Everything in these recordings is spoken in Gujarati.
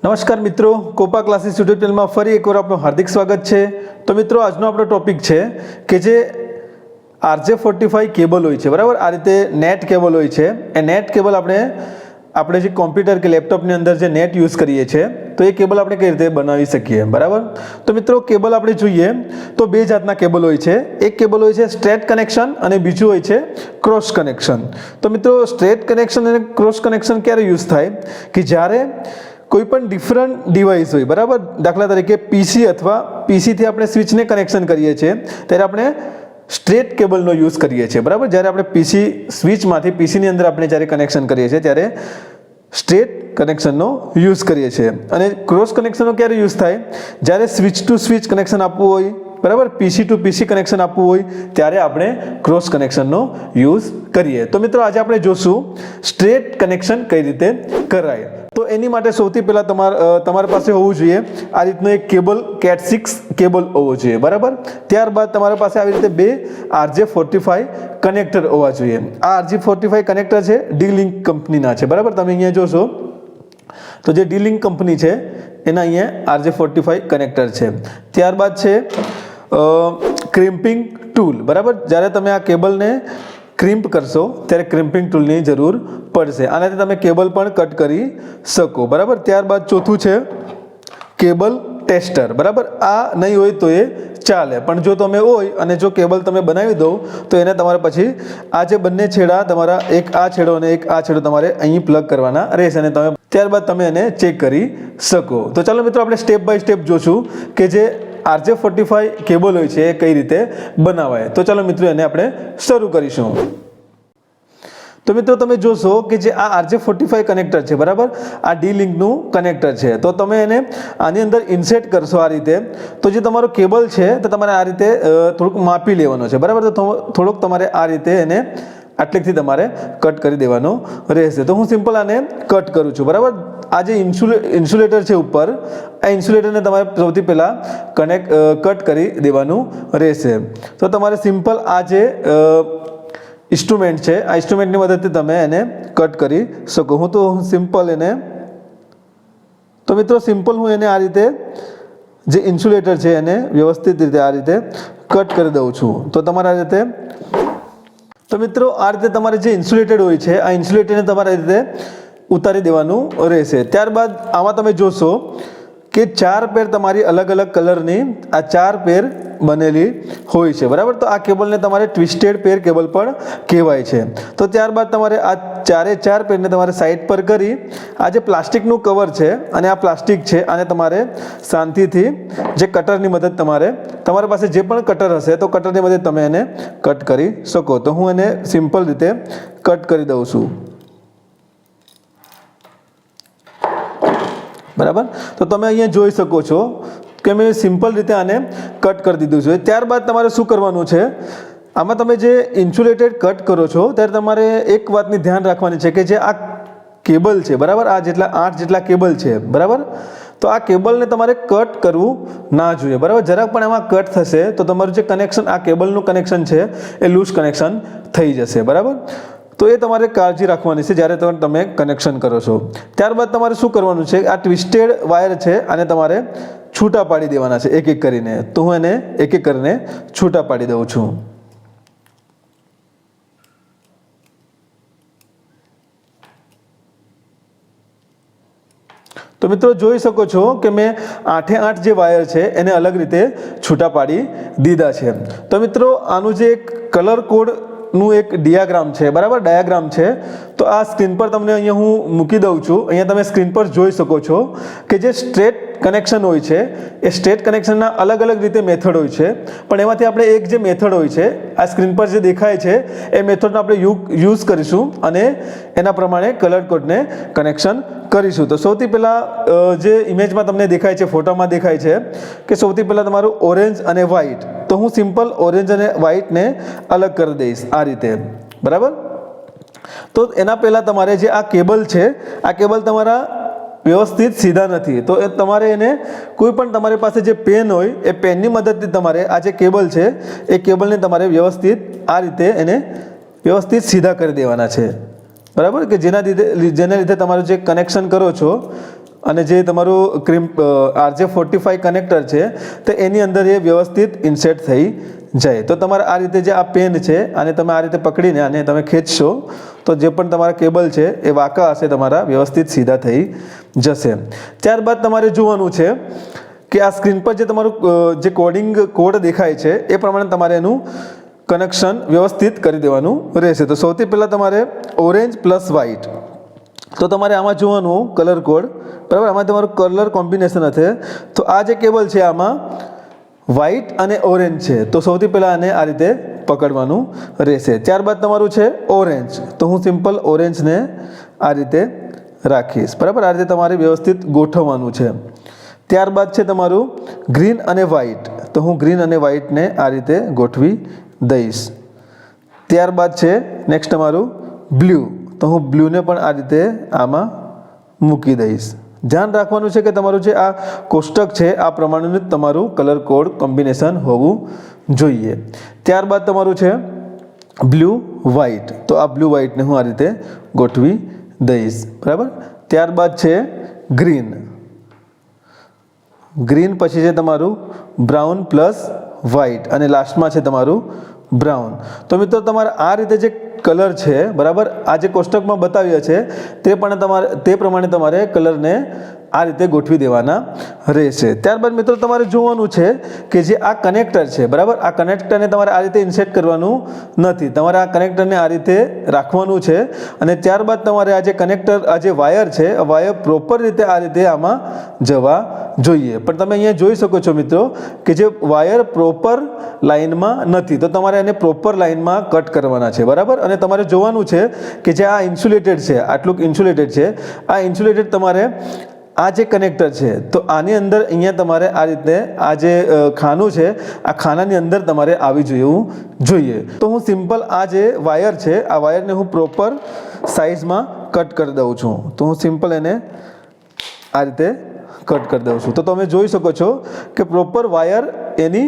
નમસ્કાર મિત્રો, કોપા ક્લાસીસ યુટ્યુબ ચેનલમાં ફરી એકવાર આપનું હાર્દિક સ્વાગત છે। તો મિત્રો આજનો આપણો ટોપિક છે કે જે RJ45 કેબલ હોય છે, બરાબર, આ રીતે નેટ કેબલ હોય છે। એ નેટ કેબલ આપણે જે કોમ્પ્યુટર કે લેપટોપની અંદર જે નેટ યુઝ કરીએ છીએ તો એ કેબલ આપણે કઈ રીતે બનાવી શકીએ, બરાબર। તો મિત્રો કેબલ આપણે જોઈએ તો બે જાતના કેબલ હોય છે। એક કેબલ હોય છે સ્ટ્રેટ કનેક્શન અને બીજું હોય છે ક્રોસ કનેક્શન। તો મિત્રો સ્ટ્રેટ કનેક્શન અને ક્રોસ કનેક્શન ક્યારે યુઝ થાય કે જ્યારે કોઈ પણ ડિફરન્ટ ડિવાઇસ હોય, બરાબર, દાખલા તરીકે પીસી અથવા પીસીથી આપણે સ્વિચને કનેક્શન કરીએ છીએ ત્યારે આપણે સ્ટ્રેટ કેબલનો યુઝ કરીએ છીએ, બરાબર। જ્યારે આપણે પીસી સ્વિચમાંથી પીસીની અંદર આપણે જ્યારે કનેક્શન કરીએ છીએ ત્યારે સ્ટ્રેટ કનેક્શનનો યુઝ કરીએ છીએ। અને ક્રોસ કનેક્શનનો ક્યારે યુઝ થાય જ્યારે સ્વિચ ટુ સ્વિચ કનેક્શન આપવું હોય, બરાબર, પીસી ટુ પીસી કનેક્શન આપવું હોય ત્યારે આપણે ક્રોસ કનેક્શનનો યુઝ કરીએ। તો મિત્રો આજે આપણે જોશું સ્ટ્રેટ કનેક્શન કઈ રીતે કરાય। તો એની માટે સૌથી પહેલાં તમારી પાસે હોવું જોઈએ આ રીતનો એક કેબલ કેટ 6 કેબલ હોવો જોઈએ, બરાબર। ત્યારબાદ તમારી પાસે આવી રીતે બે RJ45 કનેક્ટર હોવા જોઈએ। આ RJ45 કનેક્ટર છે ડી-લિંક કંપનીના છે, બરાબર। તમે અહીંયા જોશો તો જે ડી-લિંક કંપની છે એના અહીંયા RJ45 કનેક્ટર છે। ત્યારબાદ છે ક્રિમ્પિંગ ટૂલ, બરાબર। જ્યારે તમે આ કેબલને ક્રિમ્પ કરશો ત્યારે ક્રિમ્પિંગ ટૂલની જરૂર પડશે। આનાથી તમે કેબલ પણ કટ કરી શકો, બરાબર। ત્યારબાદ ચોથું છે કેબલ ટેસ્ટર, બરાબર। આ નહીં હોય તો એ ચાલે, પણ જો તમે હોય અને જો કેબલ તમે બનાવી દો તો એને તમારે પછી આ જે બંને છેડા તમારા એક આ છેડો અને એક આ છેડો તમારે અહીં પ્લગ કરવાના રહેશે અને તમે ત્યારબાદ તમે એને ચેક કરી શકો। તો ચાલો મિત્રો આપણે સ્ટેપ બાય સ્ટેપ જોશું કે જે RJ45 કેબલ હોય છે એ કઈ રીતે બનાવાય। તો ચાલો મિત્રો એને આપણે શરૂ કરીશું। તો મિત્રો તમે જોશો કે જે આ RJ45 કનેક્ટર છે, બરાબર, આ ડી-લિંકનું કનેક્ટર છે। તો તમે એને આની અંદર ઇન્સર્ટ કરશો આ રીતે તો જે તમારો કેબલ છે તો તમારે આ રીતે થોડુંક માપી લેવાનો છે, બરાબર। તો થોડુંક તમારે આ રીતે એને આટલેથી તમારે કટ કરી દેવાનો રહેશે। તો હું સિમ્પલ આને કટ કરું છું, બરાબર। આ જે ઇન્સ્યુલેટર છે ઉપર, આ ઇન્સ્યુલેટરને તમારે સૌથી પહેલાં કટ કરી દેવાનું રહેશે। તો તમારે સિમ્પલ આ જે ઇન્સ્ટ્રુમેન્ટ છે આ ઇન્સ્ટ્રુમેન્ટની મદદથી તમે એને કટ કરી શકો। હું તો સિમ્પલ એને તો મિત્રો સિમ્પલ હું એને આ રીતે જે ઇન્સ્યુલેટર છે એને વ્યવસ્થિત રીતે આ રીતે કટ કરી દઉં છું। તો તમારે આ રીતે તો મિત્રો આ રીતે તમારે જે ઇન્સ્યુલેટેડ હોય છે આ ઇન્સ્યુલેટરને તમારે આ રીતે ઉતારી દેવાનું રહેશે। ત્યારબાદ આમાં તમે જોશો કે 4 પેર તમારી અલગ અલગ કલરની આ 4 પેર બનેલી હોય છે, બરાબર। તો આ કેબલને તમારે ટ્વિસ્ટેડ પેર કેબલ પણ કહેવાય છે। તો ત્યારબાદ તમારે આ 4 પેરને તમારે સાઈડ પર કરી આ જે પ્લાસ્ટિકનું કવર છે અને આ પ્લાસ્ટિક છે આને તમારે શાંતિથી જે કટરની મદદ તમારી પાસે જે પણ કટર હશે તો કટરની મદદ તમે એને કટ કરી શકો। તો હું એને સિમ્પલ રીતે કટ કરી દઉં છું, બરાબર। તો તમે અહીંયા જોઈ શકો છો કે મેં સિમ્પલ રીતે આને કટ કરી દીધું છે। ત્યારબાદ તમારે શું કરવાનું છે, આમાં તમે જે ઇન્સ્યુલેટેડ કટ કરો છો ત્યારે તમારે એક વાતની ધ્યાન રાખવાની છે કે જે આ કેબલ છે, બરાબર, આ 8 જેટલા કેબલ છે, બરાબર। તો આ કેબલને તમારે કટ કરવું ના જોઈએ, બરાબર। જરાક પણ એમાં કટ થશે તો તમારું જે કનેક્શન આ કેબલનું કનેક્શન છે એ લૂઝ કનેક્શન થઈ જશે, બરાબર। તો એ તમારે કાળજી રાખવાની છે જ્યારે તમે કનેક્શન કરો છો। ત્યારબાદ તમારે શું કરવાનું છે, આ ટ્વિસ્ટેડ વાયર છે આને તમારે છૂટા પાડી દેવાના છે એક એક કરીને। તો હું એને એક એક કરીને છૂટા પાડી દઉં છું। તો મિત્રો જોઈ શકો છો કે મેં 8 જે વાયર છે એને અલગ રીતે છૂટા પાડી દીધા છે। તો મિત્રો આનું જે એક કલર કોડ નું એક ડાયાગ્રામ છે, બરાબર, ડાયાગ્રામ છે। તો આ સ્ક્રીન પર તમને અહીંયા હું મૂકી દઉં છું। અહીંયા તમે સ્ક્રીન પર જોઈ શકો છો કે જે સ્ટ્રેટ કનેક્શન હોય છે એ સ્ટ્રેટ કનેક્શનના અલગ અલગ રીતે મેથડ હોય છે, પણ એમાંથી આપણે એક જે મેથડ હોય છે આ સ્ક્રીન પર જે દેખાય છે એ મેથડનો આપણે યુઝ કરીશું અને એના પ્રમાણે કલર કોડને કનેક્શન કરીશું। તો સૌથી પહેલાં જે ઇમેજમાં તમને દેખાય છે, ફોટામાં દેખાય છે કે સૌથી પહેલાં તમારું ઓરેન્જ અને વ્હાઇટ, તો હું સિમ્પલ ઓરેન્જ અને વ્હાઇટને અલગ કરી દઈશ આ રીતે, બરાબર। તો એના પહેલાં તમારે જે આ કેબલ છે આ કેબલ તમારા વ્યવસ્થિત સીધા નથી, તો એ તમારે એને કોઈ પણ તમારી પાસે જે પેન હોય એ પેનની મદદથી તમારે આ જે કેબલ છે એ કેબલને તમારે વ્યવસ્થિત આ રીતે એને વ્યવસ્થિત સીધા કરી દેવાના છે, બરાબર, કે જેના લીધે તમારું જે કનેક્શન કરો છો અને જે તમારું RJ45 કનેક્ટર છે તો એની અંદર એ વ્યવસ્થિત ઇન્સેટ થઈ જાય. તો તમારે આ રીતે જે આ પેન છે આને તમે આ રીતે પકડીને આને તમે ખેંચશો તો જે પણ તમારા કેબલ છે એ વાંકા હશે તમારા વ્યવસ્થિત સીધા થઈ જશે. ત્યારબાદ તમારે જોવાનું છે કે આ સ્ક્રીન પર જે તમારું જે કોડ દેખાય છે એ પ્રમાણે તમારે એનું કનેક્શન વ્યવસ્થિત કરી દેવાનું રહેશે. તો સૌથી પહેલાં તમારે ઓરેન્જ પ્લસ વ્હાઇટ, તો તમારે આમાં જોવાનું કલર કોડ, બરાબર. આમાં તમારું કલર કોમ્બિનેશન હશે. તો આ જે કેબલ છે આમાં વ્હાઇટ અને ઓરેન્જ છે, તો સૌથી પહેલાં આને આ રીતે પકડવાનું રહેશે. ત્યારબાદ તમારું છે ઓરેન્જ, તો હું સિમ્પલ ઓરેન્જને આ રીતે રાખીશ, બરાબર. આ રીતે તમારે વ્યવસ્થિત ગોઠવવાનું છે. ત્યારબાદ છે તમારું ગ્રીન અને વ્હાઇટ, તો હું ગ્રીન અને વ્હાઇટને આ રીતે ગોઠવી દઈશ. ત્યારબાદ છે નેક્સ્ટ તમારું બ્લુ, તો હું બ્લુને પણ આ રીતે આમાં મૂકી દઈશ. ધ્યાન રાખવાનું છે કે તમારું જે આ કોષ્ટક છે આ પ્રમાણેનું જ તમારું કલર કોડ કોમ્બિનેશન હોવું જોઈએ. ત્યારબાદ તમારું છે બ્લુ વ્હાઇટ, તો આ બ્લુ વ્હાઇટને હું આ રીતે ગોઠવી દઈશ, બરાબર. ત્યારબાદ છે ગ્રીન, ગ્રીન પછી છે તમારું બ્રાઉન પ્લસ વ્હાઇટ અને લાસ્ટમાં છે તમારું બ્રાઉન. તો મિત્રો તમારે આ રીતે જે કલર છે, બરાબર, આ જે કોષ્ટકમાં બતાવ્યા છે તે પ્રમાણે તમારે કલરને આ રીતે ગોઠવી દેવાના રહેશે. ત્યારબાદ મિત્રો તમારે જોવાનું છે કે જે આ કનેક્ટર છે, બરાબર, આ કનેક્ટરને તમારે આ રીતે ઇન્સેટ કરવાનું નથી, તમારે આ કનેક્ટરને આ રીતે રાખવાનું છે. અને ત્યારબાદ તમારે આ જે કનેક્ટર, આ જે વાયર છે, વાયર પ્રોપર રીતે આ રીતે આમાં જવા જોઈએ. પણ તમે અહીંયા જોઈ શકો છો મિત્રો કે જે વાયર પ્રોપર લાઇનમાં નથી, તો તમારે એને પ્રોપર લાઇનમાં કટ કરવાના છે, બરાબર. અને તમારે જોવાનું છે કે જે આ ઇન્સ્યુલેટેડ છે, આટલું ઇન્સ્યુલેટેડ છે, આ ઇન્સ્યુલેટેડ તમારે આ જે કનેક્ટર છે તો આની અંદર અહીંયા તમારે આ રીતે આ જે ખાનું છે આ ખાનાની અંદર તમારે આવી જવું જોઈએ. તો હું સિમ્પલ આ જે વાયર છે આ વાયરને હું પ્રોપર સાઇઝમાં કટ કરી દઉં છું. તો હું સિમ્પલ એને આ રીતે કટ કરી દઉં છું. તો તમે જોઈ શકો છો કે પ્રોપર વાયર એની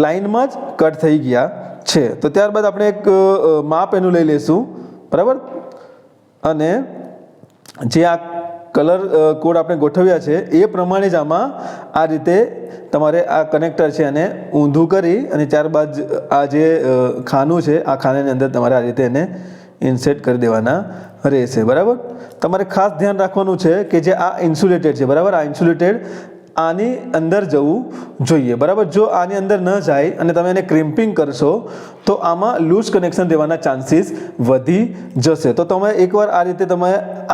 લાઇનમાં જ કટ થઈ ગયા છે. તો ત્યારબાદ આપણે એક માપ એનું લઈ લઈશું, બરાબર. અને જે આ કલર કોડ આપણે ગોઠવ્યા છે એ પ્રમાણે જ આમાં આ રીતે તમારે આ કનેક્ટર છે એને ઊંધું કરી અને ત્યારબાદ આ જે ખાનું છે આ ખાનાની અંદર તમારે આ રીતે એને ઇન્સેટ કરી દેવાના રહેશે, બરાબર. તમારે ખાસ ધ્યાન રાખવાનું છે કે જે આ ઇન્સ્યુલેટેડ છે, બરાબર, આ ઇન્સ્યુલેટેડ આની અંદર જવું જોઈએ, બરાબર. જો આની અંદર ન જાય અને તમે એને ક્રિમ્પિંગ કરશો તો આમાં લૂઝ કનેક્શન રહેવાના ચાન્સીસ વધી જશે. તો તમે એકવાર આ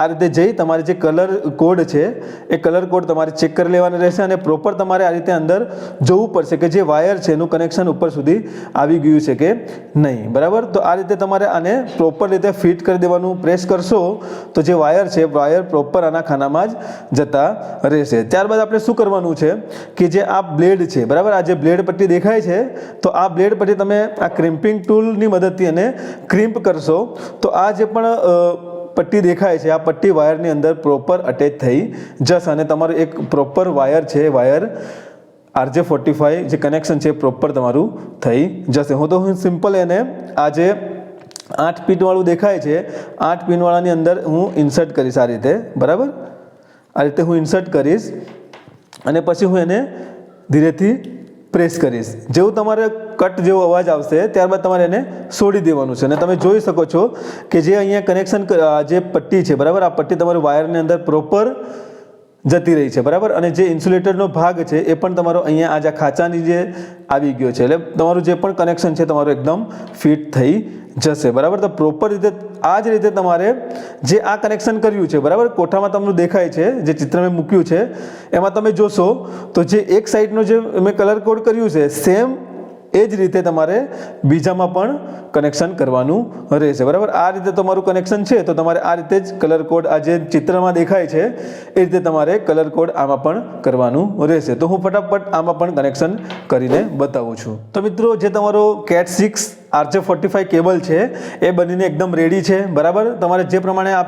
રીતે જઈ તમારે જે કલર કોડ છે એ કલર કોડ તમારે ચેક કરી લેવાનો રહેશે અને પ્રોપર તમારે આ રીતે અંદર જોવું પડશે કે જે વાયર છે એનું કનેક્શન ઉપર સુધી આવી ગયું છે કે નહીં, બરાબર. તો આ રીતે તમારે આને પ્રોપર રીતે ફિટ કરી દેવાનું. પ્રેસ કરશો તો જે વાયર છે વાયર પ્રોપર આના ખાનામાં જ જતા રહેશે. ત્યારબાદ આપણે શું કરવાનું છે કે જે આ બ્લેડ છે, બરાબર, આ જે બ્લેડ પટ્ટી દેખાય છે તો આ બ્લેડ પટ્ટી તમે આ ક્રિમ્પિંગ ટૂલની મદદથી એને ક્રિમ્પ કરશો તો આ જે પણ પટ્ટી દેખાય છે આ પટ્ટી વાયરની અંદર પ્રોપર અટેચ થઈ જશે અને તમારું એક પ્રોપર વાયર છે, વાયર RJ45 જે કનેક્શન છે પ્રોપર તમારું થઈ જશે. હું સિમ્પલ એને આ જે 8 પિનવાળું દેખાય છે 8 પિનવાળાની અંદર હું ઇન્સર્ટ કરીશ આ રીતે, બરાબર. આ રીતે હું ઇન્સર્ટ કરીશ અને પછી હું એને ધીરેથી પ્રેસ કરીશ. જેવું તમારે કટ જેવો અવાજ આવશે ત્યારબાદ તમારે એને છોડી દેવાનું છે અને તમે જોઈ શકો છો કે જે અહીંયા કનેક્શન જે પટ્ટી છે, બરાબર, આ પટ્ટી તમારું વાયરની અંદર પ્રોપર જતી રહી છે, બરાબર. અને જે ઇન્સ્યુલેટરનો ભાગ છે એ પણ તમારો અહીંયા આ ખાંચાની જે આવી ગયો છે એટલે તમારું જે પણ કનેક્શન છે તમારું એકદમ ફિટ થઈ જશે, બરાબર. તો પ્રોપર રીતે આ જ રીતે તમારે જે આ કનેક્શન કર્યું છે, બરાબર, કોઠામાં તમને દેખાય છે જે ચિત્ર મેં મૂક્યું છે એમાં તમે જોશો તો જે એક સાઈડનો જે મેં કલર કોડ કર્યું છે સેમ એ જ રીતે તમારે બીજામાં પણ કનેક્શન કરવાનું રહેશે, બરાબર. આ રીતે તમારું કનેક્શન છે તો તમારે આ રીતે જ કલર કોડ આ જે ચિત્રમાં દેખાય છે એ રીતે તમારે કલર કોડ આમાં પણ કરવાનું રહેશે. તો હું ફટાફટ આમાં પણ કનેક્શન કરીને બતાવું છું. તો મિત્રો જે તમારો CAT 6 RJ45 કેબલ છે એ બનીને એકદમ રેડી છે, બરાબર. તમારે જે પ્રમાણે આ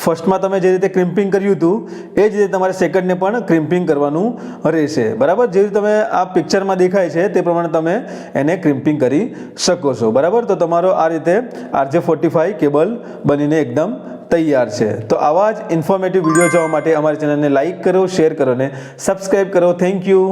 ફર્સ્ટમાં તમે જે રીતે ક્રિમ્પિંગ કર્યું હતું એ જ રીતે તમારે સેકન્ડને પણ ક્રિમ્પિંગ કરવાનું રહેશે, બરાબર. જે રીતે તમે આ પિક્ચરમાં દેખાય છે તે પ્રમાણે તમે એને ક્રિમ્પિંગ કરી શકો છો, બરાબર. તો તમારો આ રીતે RJ45 કેબલ બનીને એકદમ તૈયાર છે। તો આવા જ ઇન્ફોર્મેટિવ વિડીયો જોવા માટે અમારી ચેનલને લાઇક કરો, શેર કરો અને સબસ્ક્રાઈબ કરો। Thank you.